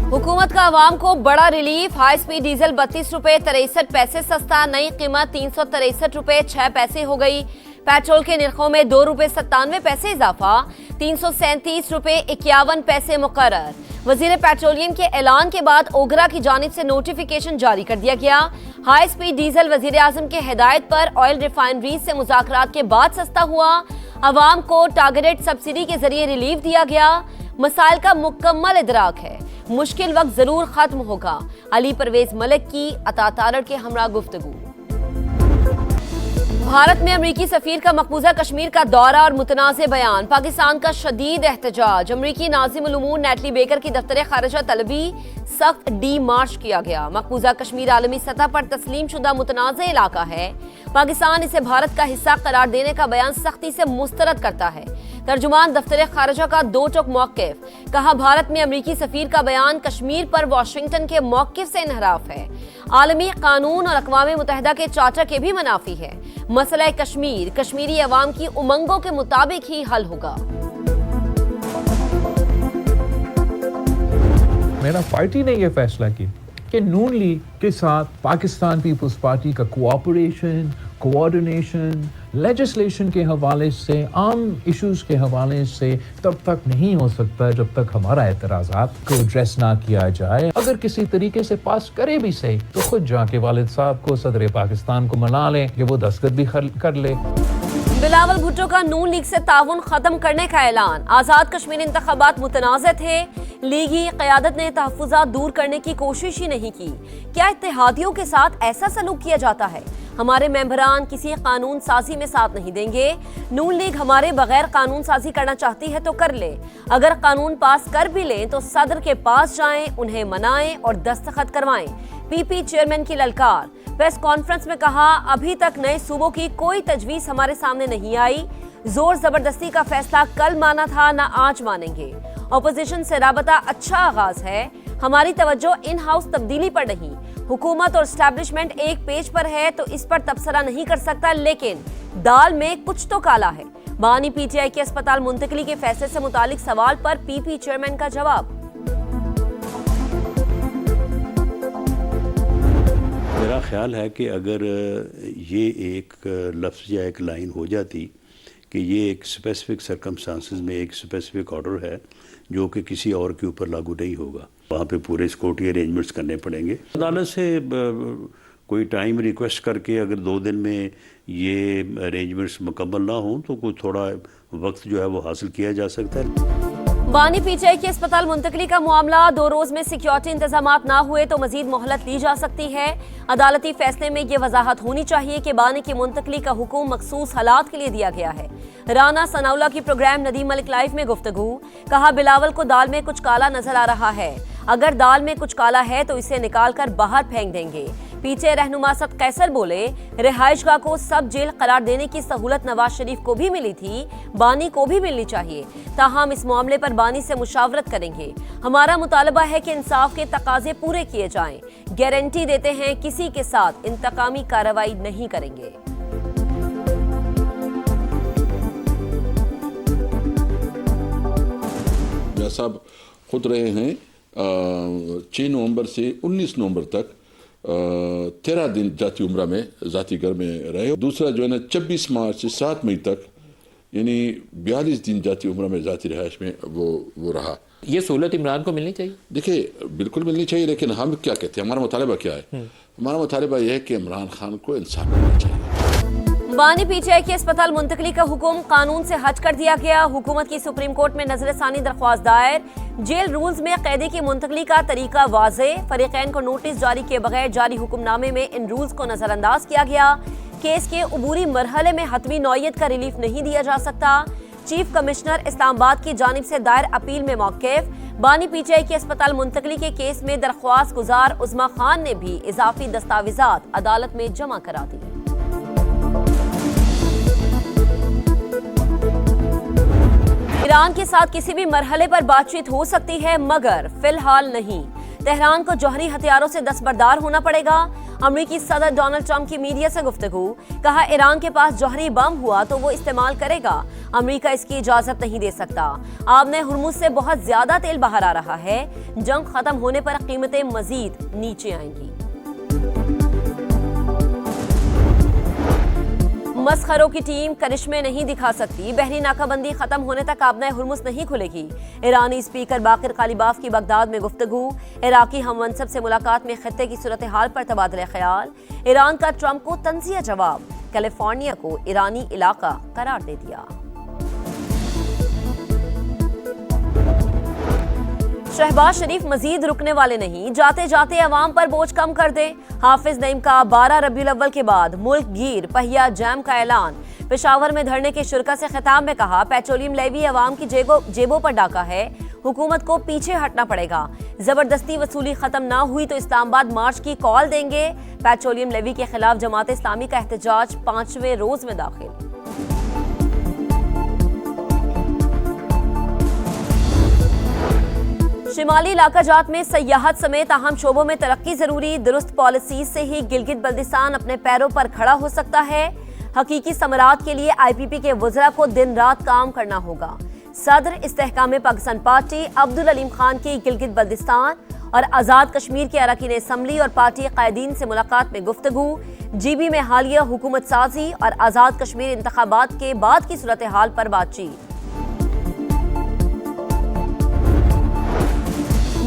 हुकूमत का आवाम को बड़ा रिलीफ। हाई स्पीड डीजल 32 रुपए 63 पैसे सस्ता, नई कीमत 363 रुपए 6 पैसे हो गई। पेट्रोल के निर्खों में 2 रुपए 97 पैसे इजाफा, 337 रुपए 51 पैसे मुकर्रर। वजीर पेट्रोलियम के ऐलान के बाद ओगरा की जानिब से नोटिफिकेशन जारी कर दिया गया। हाई स्पीड डीजल वजीर आजम के हिदायत पर ऑयल रिफाइनरीज से मुज़ाकरात के बाद सस्ता हुआ। अवाम को टारगेटेड सब्सिडी के जरिए रिलीफ दिया गया। मसाइल का मुकम्मल इदराक है, मुश्किल वक्त जरूर खत्म होगा। अली परवेज मलिक की अता तारड़ के हमरा गुफ्तगू। भारत में अमरीकी सफीर का मकबूजा कश्मीर का दौरा और मुतनाज़ बयान। पाकिस्तान का शदीद एहतजाज। अमरीकी नाज़िम उल उमूर नेटली बेकर की दफ्तर खारिजा तलबी सख्त डी मार्च किया गया। मकबूजा कश्मीर आलमी सतह पर तस्लीम शुदा मुतनाज़ इलाका है। पाकिस्तान इसे भारत का हिस्सा करार देने का बयान सख्ती से मुस्तरद करता है। तर्जुमान दफ्तर खारिजा का दो टोक मौक़िफ़, कहा भारत में अमरीकी सफीर का बयान कश्मीर पर वाशिंगटन के मौक़िफ़ से इनहराफ है। आलमी कानून और अक़वाम मुत्तहिदा के चार्टर के भी मुनाफी है। मसला कश्मीर कश्मीरी अवाम की उमंगों के मुताबिक ही हल होगा। मेरा पार्टी ने यह फैसला किया कि नून लीग के साथ पाकिस्तान पीपल्स पार्टी का कोऑपरेशन, कोऑर्डिनेशन, लेजिस्लेशन के हवाले से, आम इश्यूज के हवाले से तब तक नहीं हो सकता जब तक हमारा एतराज़ात को एड्रेस ना किया जाए। अगर किसी तरीके से पास करे भी सही तो खुद जाके वालिद साहब को, सदर पाकिस्तान को मना लें कि वो दस्तखत भी कर ले। बिलावल भुट्टो का नून लीग से ताउन खत्म करने का ऐलान। आज़ाद कश्मीर इंतखाबात मुतनाज़ थे, लीगी क़यादत ने तहफ़्फ़ुज़ात दूर करने की कोशिश ही नहीं की। क्या इत्तेहादियों के साथ ऐसा सलूक किया जाता है? हमारे मेंबरान किसी कानून साजी में साथ नहीं देंगे। नून लीग हमारे बगैर कानून साजी करना चाहती है तो कर ले। अगर कानून पास कर भी लें तो सदर के पास जाएं, उन्हें मनाएं और दस्तखत करवाएं। पीपी चेयरमैन की ललकार। प्रेस कॉन्फ्रेंस में कहा, अभी तक नए सूबों की कोई तजवीज़ हमारे सामने नहीं आई। जोर जबरदस्ती का फैसला कल माना था, ना आज मानेंगे। ऑपोजिशन से राबता अच्छा आगाज है। हमारी तवज्जो इन हाउस तब्दीली पर नहीं। हुकूमत और एस्टैब्लिशमेंट एक पेज पर है तो इस पर तबसरा नहीं कर सकता, लेकिन दाल में कुछ तो काला है। बानी पीटीआई के अस्पताल मुंतकली के फैसले से मुतालिक सवाल पर पीपी चेयरमैन का जवाब। मेरा ख्याल है कि अगर ये एक लफ्ज़ या एक लाइन हो जाती कि ये एक स्पेसिफिक सर्कमस्टांसेस में एक स्पेसिफिक ऑर्डर है जो कि किसी और के ऊपर लागू नहीं होगा, वहाँ पे पूरे सिक्योरिटी अरेंजमेंट्स करने पड़ेंगे। अदालत से कोई टाइम रिक्वेस्ट करके अगर 2 दिन में ये अरेंजमेंट्स मुकम्मल ना हों तो कोई थोड़ा वक्त जो है वो हासिल किया जा सकता है। बानी पीटीआई के अस्पताल मुंतकली का मामला। 2 रोज में सिक्योरिटी इंतजामात ना हुए तो मजीद मोहलत ली जा सकती है। अदालती फैसले में ये वजाहत होनी चाहिए कि बानी की मुंतकली का हुक्म मखसूस हालात के लिए दिया गया है। राना सनाउल्लाह की प्रोग्राम नदीम मलिक लाइव में गुफ्तगू। कहा, बिलावल को दाल में कुछ काला नजर आ रहा है। अगर दाल में कुछ काला है तो इसे निकाल कर बाहर फेंक देंगे। पीछे रहनुमा सद कैसर बोले, रिहाइशगाह को सब जेल करार देने की सहूलत नवाज शरीफ को भी मिली थी, बानी को भी मिलनी चाहिए। ताहम इस मामले पर बानी से मुशावरत करेंगे। हमारा मुतालबा है कि इंसाफ के तकाजे पूरे किए जाएं। गारंटी देते हैं किसी के साथ इंतकामी कार्रवाई नहीं करेंगे। साहब खुद रहे हैं 6 नवंबर से 19 नवंबर तक 13 दिन जाती उम्रा में जाती घर में रहे। दूसरा जो है ना 26 मार्च से 7 मई तक यानी 42 दिन जाती उम्रा में जाती रिहाइश में वो रहा। ये सहूलत इमरान को मिलनी चाहिए। देखिए बिल्कुल मिलनी चाहिए, लेकिन हम क्या कहते हैं, हमारा मुतालबा क्या है? हमारा मुतालबा यह है कि इमरान खान को इंसाफ मिलना चाहिए। बानी पीटीआई के अस्पताल मुंतकली का हुक्म कानून से हट कर दिया गया। हुकूमत की सुप्रीम कोर्ट में नजरसानी दरख्वास्त दायर। जेल रूल्स में कैदी की मुंतकली का तरीका वाज़े। फरीकैन को नोटिस जारी किए बगैर जारी हुक्मनामे में इन रूल्स को नजरअंदाज किया गया। केस के उबूरी मरहले में हतमी नौयत का रिलीफ नहीं दिया जा सकता। चीफ कमिश्नर इस्लामाबाद की जानिब से दायर अपील में मौक़िफ़। बानी पीटीआई के अस्पताल मुंतकली के केस में दरख्वास्त गुजार उज़मा खान ने भी इजाफी दस्तावेजात अदालत में जमा करा दी। ईरान के साथ किसी भी मरहले पर बातचीत हो सकती है, मगर फिलहाल नहीं। तेहरान को जौहरी हथियारों से दस्तबरदार होना पड़ेगा। अमेरिकी सदर डोनाल्ड ट्रंप की मीडिया से गुफ्तगू, कहा ईरान के पास जौहरी बम हुआ तो वो इस्तेमाल करेगा, अमेरिका इसकी इजाजत नहीं दे सकता। आबने हुर्मुज से बहुत ज्यादा तेल बाहर आ रहा है, जंग खत्म होने पर कीमतें मजीद नीचे आएंगी। मस्खरों की टीम करिश्मे नहीं दिखा सकती, बहरी नाकाबंदी खत्म होने तक आबने हुर्मुज नहीं खुलेगी। ईरानी स्पीकर बाकिर कालिबाफ की बगदाद में गुफ्तगू, इराकी हममनसब से मुलाकात में खत्ते की सूरत हाल पर तबादला ख्याल। ईरान का ट्रंप को तंजिया जवाब, कैलिफोर्निया को ईरानी इलाका करार दे दिया। शहबाज शरीफ मजीद रुकने वाले नहीं, जाते जाते अवाम पर बोझ कम कर दे। हाफिज नईम का 12 रबीउल अव्वल के बाद मुल्क गिर पहिया जैम का ऐलान। पेशावर में धरने के शुरका से खिताब में कहा, पेट्रोलियम लेवी अवाम की जेबों पर डाका है, हुकूमत को पीछे हटना पड़ेगा। जबरदस्ती वसूली खत्म ना हुई तो इस्लामाबाद मार्च की कॉल देंगे। पेट्रोलियम लेवी के खिलाफ जमात इस्लामी का एहतजाज 5वें रोज में दाखिल। शिमाली इलाका जात में सयाहत समेत अहम शोबों में तरक्की जरूरी, दुरुस्त पॉलिसी से ही गिलगित बल्दिस्तान अपने पैरों पर खड़ा हो सकता है। हकीकी समरात के लिए IPP के वज़रा को दिन रात काम करना होगा। सदर इस्तेहकाम पाकिस्तान पार्टी अब्दुल अलीम खान की गिलगित बल्दिस्तान और आज़ाद कश्मीर के अरकान असम्बली और पार्टी कायदीन से मुलाकात में गुफ्तगू। GB में हालिया हुकूमत साजी और आज़ाद कश्मीर इंतखाबात के बाद की सूरत हाल पर बातचीत।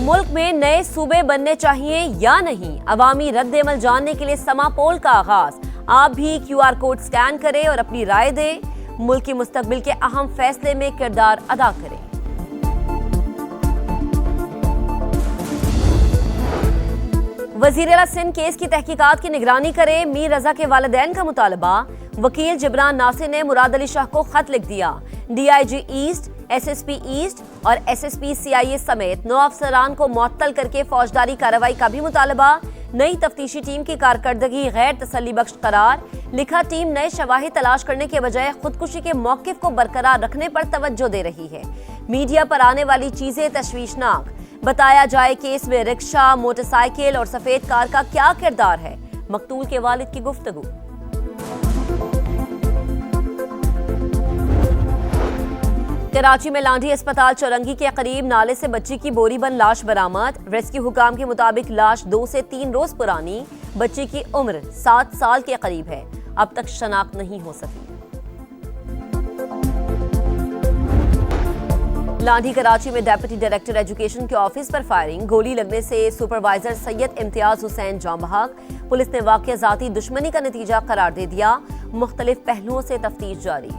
मुल्क में नए सूबे बनने चाहिए या नहीं, अवामी रद्द-ए-अमल जानने के लिए समा पोल का आगाज। आप भी QR कोड स्कैन करें और अपनी राय दें, मुल्क के मुस्तकबिल के अहम फैसले में किरदार अदा करें। वज़ीर आला सिंध केस की तहकीकात की निगरानी करे, मीर रजा के वालिदैन का मुतालबा। वकील जिब्रान नासिर ने मुराद अली शाह को खत लिख दिया। DIG ईस्ट, SSP ईस्ट और SSP CIA समेत 9 अफसरान को मुअत्तल करके फौजदारी कार्रवाई का भी मुतालबा। नई तफ्तीशी टीम की कारकर्दगी गैर तसल्ली बख्श करार। लिखा, टीम नए शवाहिद तलाश करने के बजाय खुदकुशी के मौकिफ को बरकरार रखने पर तवज्जो दे रही है। मीडिया पर आने वाली चीजें तशवीशनाक। बताया जाए केस में रिक्शा, मोटरसाइकिल और सफेद कार का क्या किरदार है। मकतूल के वालिद की गुफ्तगू। कराची में लांडी अस्पताल चौरंगी के करीब नाले से बच्ची की बोरी बंद लाश बरामद। रेस्क्यू हुकाम के मुताबिक लाश 2 से 3 रोज पुरानी, बच्ची की उम्र 7 साल के करीब है, अब तक शनाख्त नहीं हो सकी। लांडी कराची में डेप्यूटी डायरेक्टर एजुकेशन के ऑफिस पर फायरिंग, गोली लगने से सुपरवाइजर सैयद इम्तियाज हुसैन जाँ बहक। पुलिस ने वाक़या ज़ाती दुश्मनी का नतीजा करार दे दिया। मुख्तलिफ पहलुओं से तफ्तीश जारी।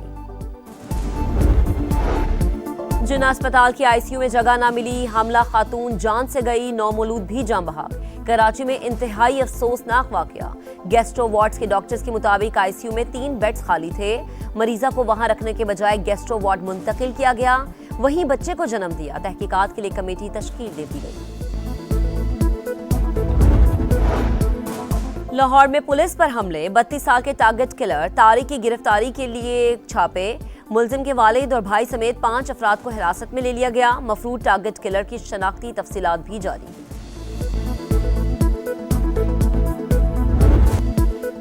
जिन्ना अस्पताल की ICU में जगह ना मिली, हमला खातून जान से गई, नौमौलूद भी जाँ बहक। कराची में इंतहाई अफसोसनाक वाकया। गैस्ट्रो वार्ड्स के डॉक्टर्स के मुताबिक ICU में 3 बेड्स खाली थे। मरीजा को वहां रखने के बजाय गैस्ट्रो वार्ड मुंतकिल किया गया, वहीं बच्चे को जन्म दिया। तहकीकात के लिए कमेटी तश्कील दे दी गई। लाहौर में पुलिस पर हमले, 32 साल के टारगेट किलर तारिक की गिरफ्तारी के लिए छापे। मुलजिम के वालिद और भाई समेत 5 अफराद को हिरासत में ले लिया गया। मफरूद टारगेट किलर की शनाख्ती तफसीलात भी जारी।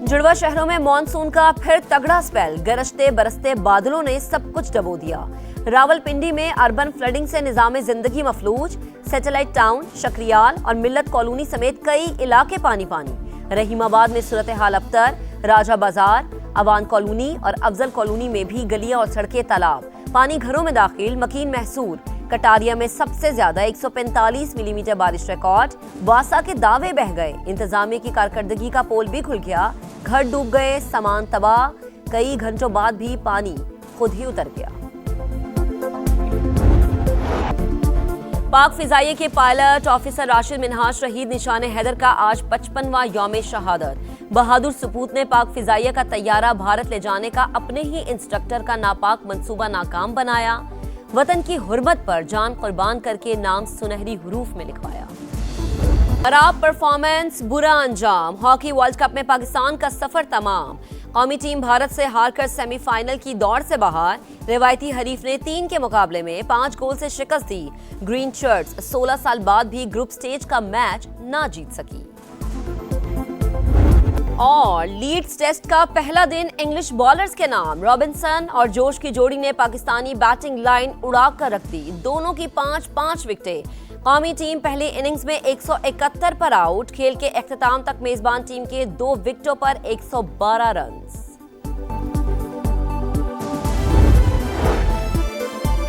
जुड़वा शहरों में मॉनसून का फिर तगड़ा स्पेल, गरजते बरसते बादलों ने सब कुछ डबो दिया। रावलपिंडी में अर्बन फ्लडिंग से निजामे जिंदगी मफलूज। सैटेलाइट टाउन, शक्रियाल और मिल्लत कॉलोनी समेत कई इलाके पानी पानी। रहीमाबाद में सूरत हाल अबतर, राजा बाजार, अवान कॉलोनी और अफजल कॉलोनी में भी गलियां और सड़कें तालाब, पानी घरों में दाखिल। मकीन महसूर, कटारिया में सबसे ज्यादा 145 मिलीमीटर बारिश रिकॉर्ड। वासा के दावे बह गए, इंतजामिया की कारकर्दगी का पोल भी खुल गया। घर डूब गए, सामान तबाह। कई घंटों बाद भी पानी खुद ही उतर गया। पाक फिजाइये के पायलट ऑफिसर राशिद मिन्हाज शहीद निशान हैदर का आज 55वां यौम शहादत। बहादुर सपूत ने पाक फिजाइया का तैयारा भारत ले जाने का अपने ही इंस्ट्रक्टर का नापाक मंसूबा नाकाम बनाया। वतन की हुर्मत पर जान कुर्बान करके नाम सुनहरी हुरूफ में लिखवाया। खराब परफॉर्मेंस, बुरा अंजाम, हॉकी वर्ल्ड कप में पाकिस्तान का सफर तमाम। कौमी टीम भारत से हारकर सेमीफाइनल की दौड़ से बाहर। रिवायती हरीफ ने 3 के मुकाबले में 5 गोल से शिकस्त दी। ग्रीन शर्ट्स 16 साल बाद भी ग्रुप स्टेज का मैच ना जीत सकी। और लीड्स टेस्ट का पहला दिन इंग्लिश बॉलर्स के नाम। रॉबिन्सन और जोश की जोड़ी ने पाकिस्तानी बैटिंग लाइन उड़ाकर रख दी। दोनों की 5-5 विकेटें। कौमी टीम पहली इनिंग्स में 171 पर आउट। खेल के इख्तिताम तक मेजबान टीम के 2 विकेटों पर 112 रन।